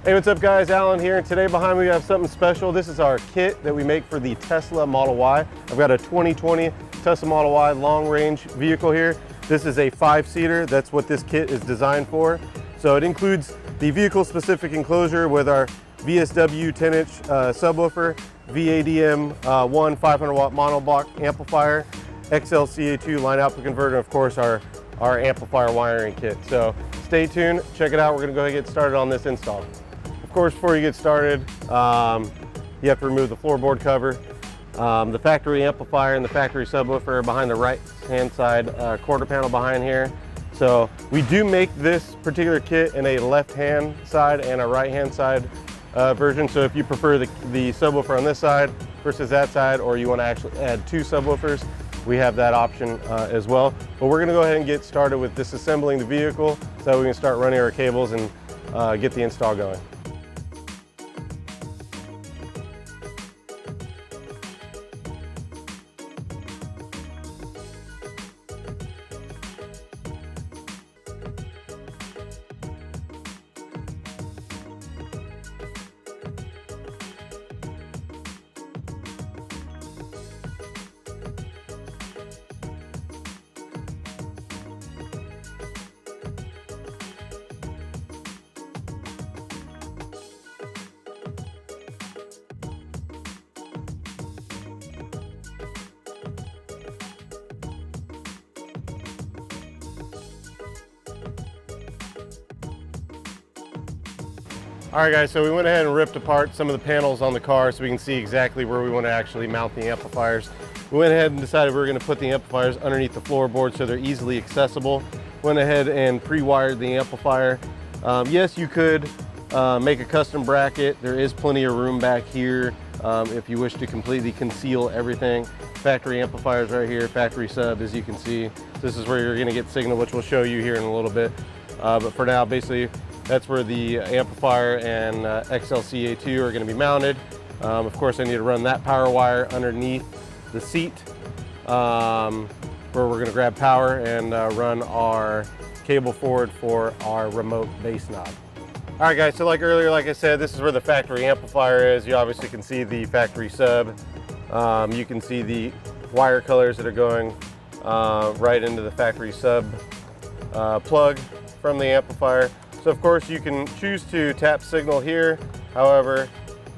Hey, what's up guys, Alan here, and today behind me we have something special. This is our kit that we make for the Tesla Model Y. I've got a 2020 Tesla Model Y long range vehicle here. This is a 5-seater, that's what this kit is designed for. So it includes the vehicle specific enclosure with our VSW 10-inch subwoofer, VADM1 500 watt monoblock amplifier, XLCA2 line output converter, and of course our amplifier wiring kit. So stay tuned, check it out. We're gonna go ahead and get started on this install. Of course, before you get started, you have to remove the floorboard cover. The factory amplifier and the factory subwoofer are behind the right-hand side quarter panel behind here. So we do make this particular kit in a left-hand side and a right-hand side version. So if you prefer the subwoofer on this side versus that side, or you want to actually add 2 subwoofers, we have that option as well. But we're going to go ahead and get started with disassembling the vehicle so we can start running our cables and get the install going. All right guys, so we went ahead and ripped apart some of the panels on the car so we can see exactly where we want to actually mount the amplifiers. We went ahead and decided we were going to put the amplifiers underneath the floorboard so they're easily accessible. Went ahead and pre-wired the amplifier. Yes, you could make a custom bracket. There is plenty of room back here if you wish to completely conceal everything. Factory amplifiers right here, factory sub, as you can see. This is where you're going to get signal, which we'll show you here in a little bit. But for now, basically, that's where the amplifier and XLCA2 are going to be mounted. Of course, I need to run that power wire underneath the seat where we're going to grab power and run our cable forward for our remote bass knob. All right guys, so like earlier, like I said, this is where the factory amplifier is. You obviously can see the factory sub. You can see the wire colors that are going right into the factory sub plug from the amplifier. So of course you can choose to tap signal here. However,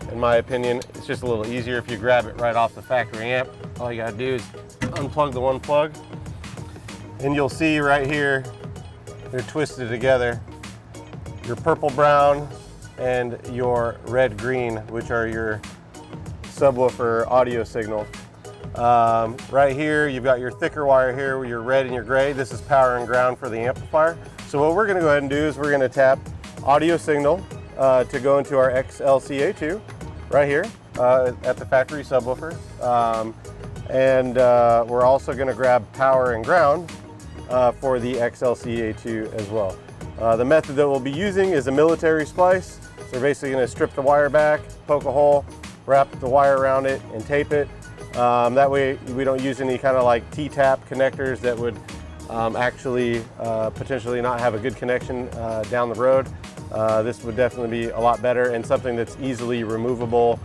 in my opinion, it's just a little easier if you grab it right off the factory amp. All you gotta do is unplug the one plug, and you'll see right here, they're twisted together. Your purple brown and your red green, which are your subwoofer audio signal. Right here, you've got your thicker wire here with your red and your gray. This is power and ground for the amplifier. So what we're going to go ahead and do is we're going to tap audio signal to go into our XLCA2 right here at the factory subwoofer. We're also going to grab power and ground for the XLCA2 as well. The method that we'll be using is a military splice. So we're basically going to strip the wire back, poke a hole, wrap the wire around it, and tape it. That way we don't use any kind of like T-tap connectors that would actually potentially not have a good connection down the road. This would definitely be a lot better and something that's easily removable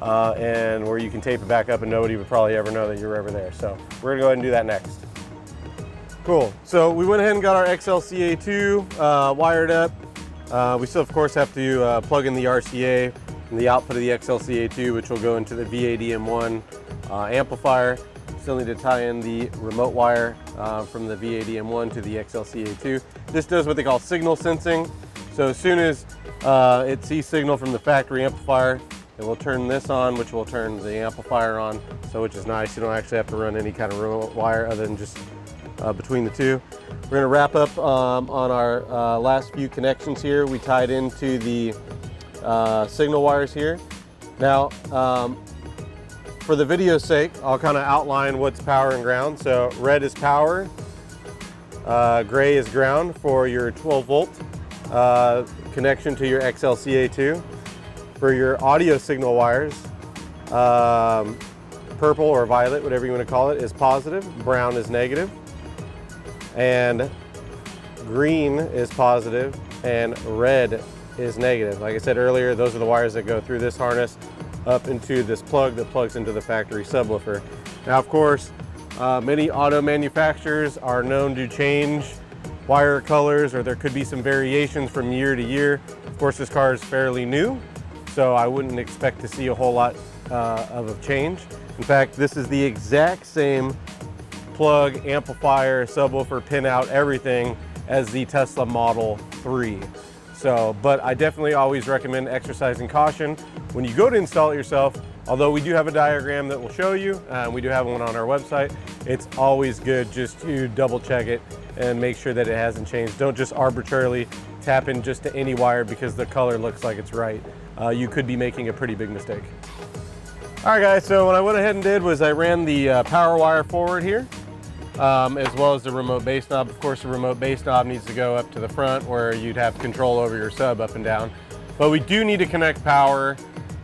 and where you can tape it back up and nobody would probably ever know that you're ever there. So we're gonna go ahead and do that next. Cool, so we went ahead and got our XLCA2 wired up. We still of course have to plug in the RCA and the output of the XLCA2, which will go into the VADM1 amplifier. Still need to tie in the remote wire from the VADM1 to the XLCA2. This does what they call signal sensing. So as soon as it sees signal from the factory amplifier, it will turn this on, which will turn the amplifier on, so which is nice. You don't actually have to run any kind of remote wire other than just between the two. We're going to wrap up on our last few connections here. We tied into the signal wires here. Now, for the video's sake, I'll kind of outline what's power and ground. So red is power, gray is ground for your 12 volt connection to your XLCA2. For your audio signal wires, purple or violet, whatever you want to call it, is positive, brown is negative, and green is positive, and red is negative. Like I said earlier, those are the wires that go through this harness up into this plug that plugs into the factory subwoofer. Now, of course, many auto manufacturers are known to change wire colors, or there could be some variations from year to year. Of course, this car is fairly new, so I wouldn't expect to see a whole lot of a change. In fact, this is the exact same plug, amplifier, subwoofer, pin out, everything as the Tesla Model 3. So, but I definitely always recommend exercising caution when you go to install it yourself. Although we do have a diagram that will show you, we do have one on our website. It's always good just to double check it and make sure that it hasn't changed. Don't just arbitrarily tap in just to any wire because the color looks like it's right. You could be making a pretty big mistake. All right, guys, so what I went ahead and did was I ran the power wire forward here, as well as the remote base knob. Of course, the remote base knob needs to go up to the front where you'd have control over your sub up and down. But we do need to connect power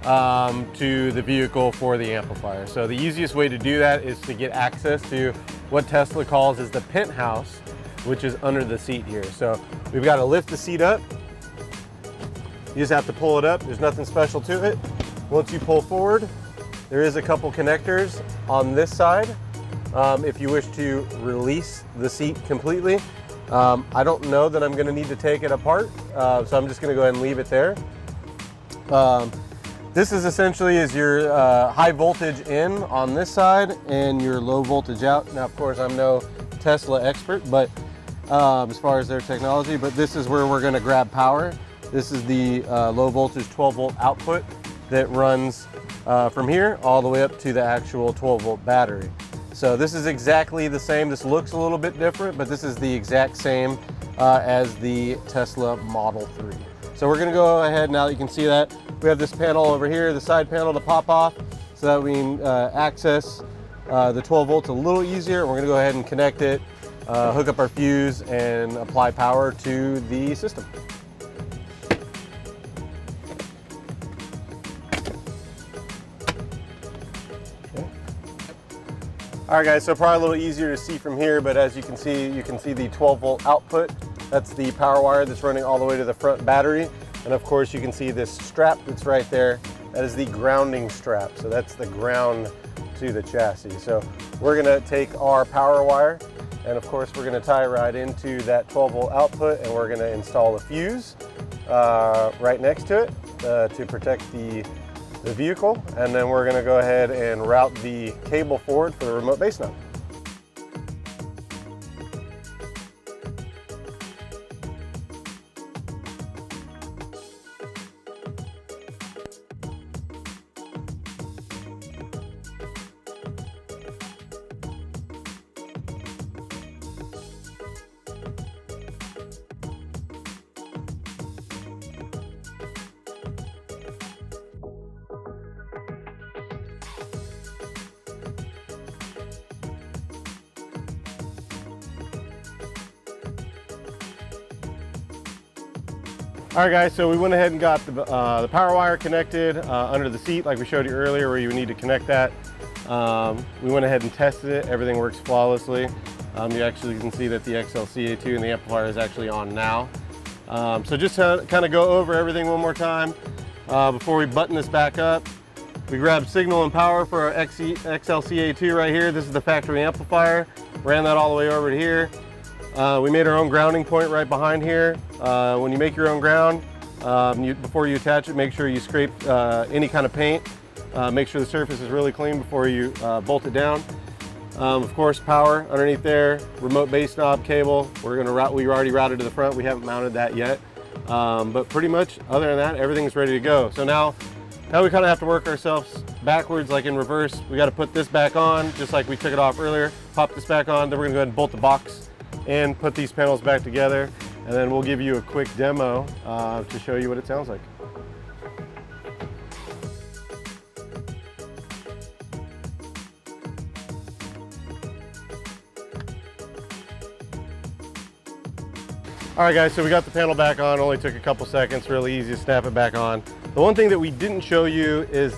to the vehicle for the amplifier. So the easiest way to do that is to get access to what Tesla calls is the penthouse, which is under the seat here. So we've got to lift the seat up. You just have to pull it up. There's nothing special to it. Once you pull forward, there is a couple connectors on this side if you wish to release the seat completely. I don't know that I'm going to need to take it apart, so I'm just going to go ahead and leave it there. This is essentially your high voltage in on this side and your low voltage out. Now, of course, I'm no Tesla expert, but as far as their technology, but this is where we're going to grab power. This is the low voltage 12 volt output that runs from here all the way up to the actual 12 volt battery. So this is exactly the same. This looks a little bit different, but this is the exact same as the Tesla Model 3. So we're gonna go ahead, now that you can see that, we have this panel over here, the side panel to pop off so that we can access the 12 volts a little easier. We're gonna go ahead and connect it, hook up our fuse, and apply power to the system. All right, guys, so probably a little easier to see from here, but as you can see the 12 volt output. That's the power wire that's running all the way to the front battery. And of course, you can see this strap that's right there. That is the grounding strap. So that's the ground to the chassis. So we're gonna take our power wire, and of course, we're gonna tie it right into that 12 volt output, and we're gonna install a fuse right next to it to protect the vehicle. And then we're gonna go ahead and route the cable forward for the remote base knob. All right, guys, so we went ahead and got the power wire connected under the seat like we showed you earlier where you would need to connect that. We went ahead and tested it. Everything works flawlessly. You actually can see that the XLCA2 and the amplifier is actually on now. So just to kind of go over everything one more time before we button this back up. We grabbed signal and power for our XLCA2 right here. This is the factory amplifier. Ran that all the way over to here. We made our own grounding point right behind here. When you make your own ground, before you attach it, make sure you scrape any kind of paint. Make sure the surface is really clean before you bolt it down. Of course, power underneath there, remote base knob cable. We already routed to the front. We haven't mounted that yet. But pretty much, other than that, everything's ready to go. So now we kind of have to work ourselves backwards, like in reverse. We got to put this back on, just like we took it off earlier. Pop this back on, then we're gonna go ahead and bolt the box and put these panels back together, and then we'll give you a quick demo to show you what it sounds like. All right, guys, so we got the panel back on. Only took a couple seconds, really easy to snap it back on. The one thing that we didn't show you is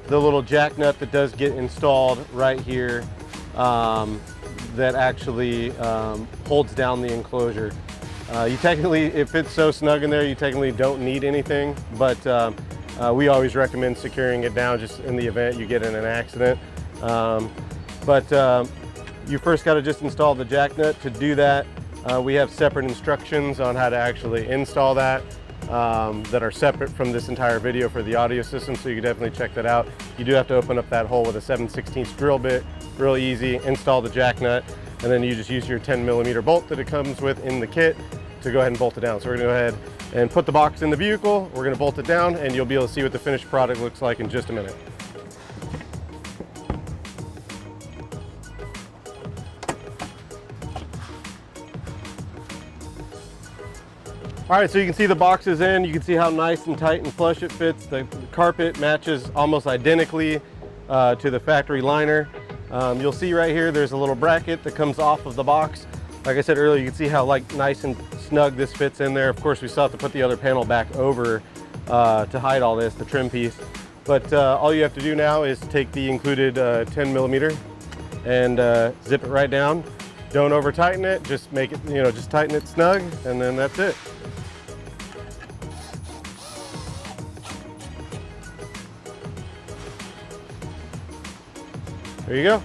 the little jack nut that does get installed right here that actually holds down the enclosure. You technically, it fits so snug in there, you technically don't need anything, but we always recommend securing it down just in the event you get in an accident. You first got to just install the jack nut. To do that, we have separate instructions on how to actually install that that are separate from this entire video for the audio system, so you can definitely check that out. You do have to open up that hole with a 7/16 drill bit, real easy, install the jack nut, and then you just use your 10mm bolt that it comes with in the kit to go ahead and bolt it down. So we're gonna go ahead and put the box in the vehicle, we're gonna bolt it down, and you'll be able to see what the finished product looks like in just a minute. All right, so you can see the box is in. You can see how nice and tight and flush it fits. The carpet matches almost identically to the factory liner. You'll see right here, there's a little bracket that comes off of the box. Like I said earlier, you can see how nice and snug this fits in there. Of course, we still have to put the other panel back over to hide all this, the trim piece. But all you have to do now is take the included 10mm and zip it right down. Don't over tighten it, just make it, just tighten it snug, and then that's it. There you go.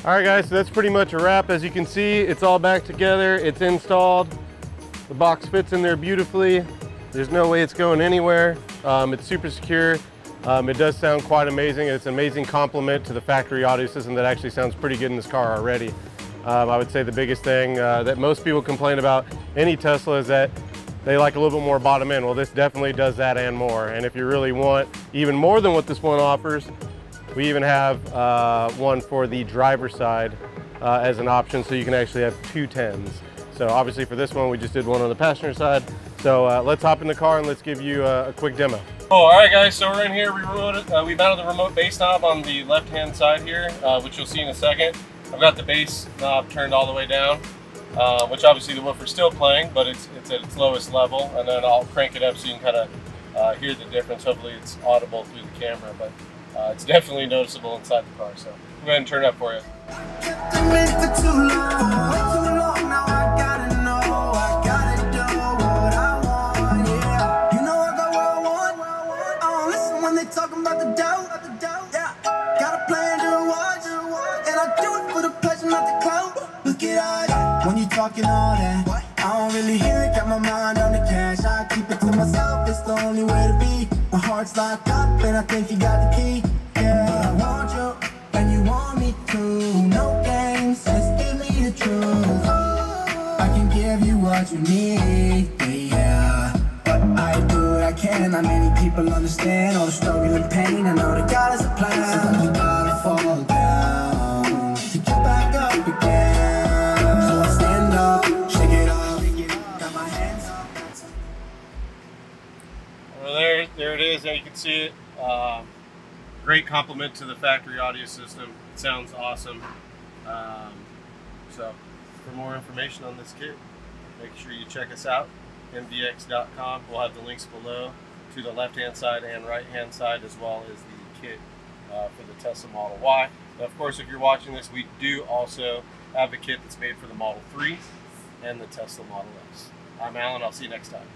All right guys, so that's pretty much a wrap. As you can see, it's all back together, it's installed. The box fits in there beautifully. There's no way it's going anywhere. It's super secure. It does sound quite amazing. It's an amazing complement to the factory audio system that actually sounds pretty good in this car already. I would say the biggest thing that most people complain about any Tesla is that they like a little bit more bottom end. Well, this definitely does that and more. And if you really want even more than what this one offers, we even have one for the driver's side as an option, so you can actually have two 10s. So obviously for this one, we just did one on the passenger side. So let's hop in the car and let's give you a quick demo. Oh, all right guys, so we're in here. We mounted the remote bass knob on the left-hand side here, which you'll see in a second. I've got the bass knob turned all the way down, which obviously the woofer's still playing, but it's at its lowest level. And then I'll crank it up so you can kind of hear the difference. Hopefully it's audible through the camera, but it's definitely noticeable inside the car. So go ahead and turn it up for you. Talking about the dough, yeah. Got a plan to watch, and I do it for the pleasure, not the clout. Look at all when you talking all that, I don't really hear it. Got my mind on the cash, I keep it to myself. It's the only way to be. My heart's locked up, and I think you got the key. Yeah, I want you, and you want me to. No games, just give me the truth. I can give you what you need, yeah. But I do what I can. Not many people understand all the struggle and pain. I know that God has a plan. Sometimes you gotta fall down to get back up again. So I stand up, shake it off, got my hands up. Well, there it is. There you can see it. Great compliment to the factory audio system. It sounds awesome. So for more information on this kit, make sure you check us out. NVX.com. We'll have the links below to the left-hand side and right-hand side, as well as the kit for the Tesla Model Y. Now, of course, if you're watching this, we do also have a kit that's made for the Model 3 and the Tesla Model S. I'm Alan. I'll see you next time.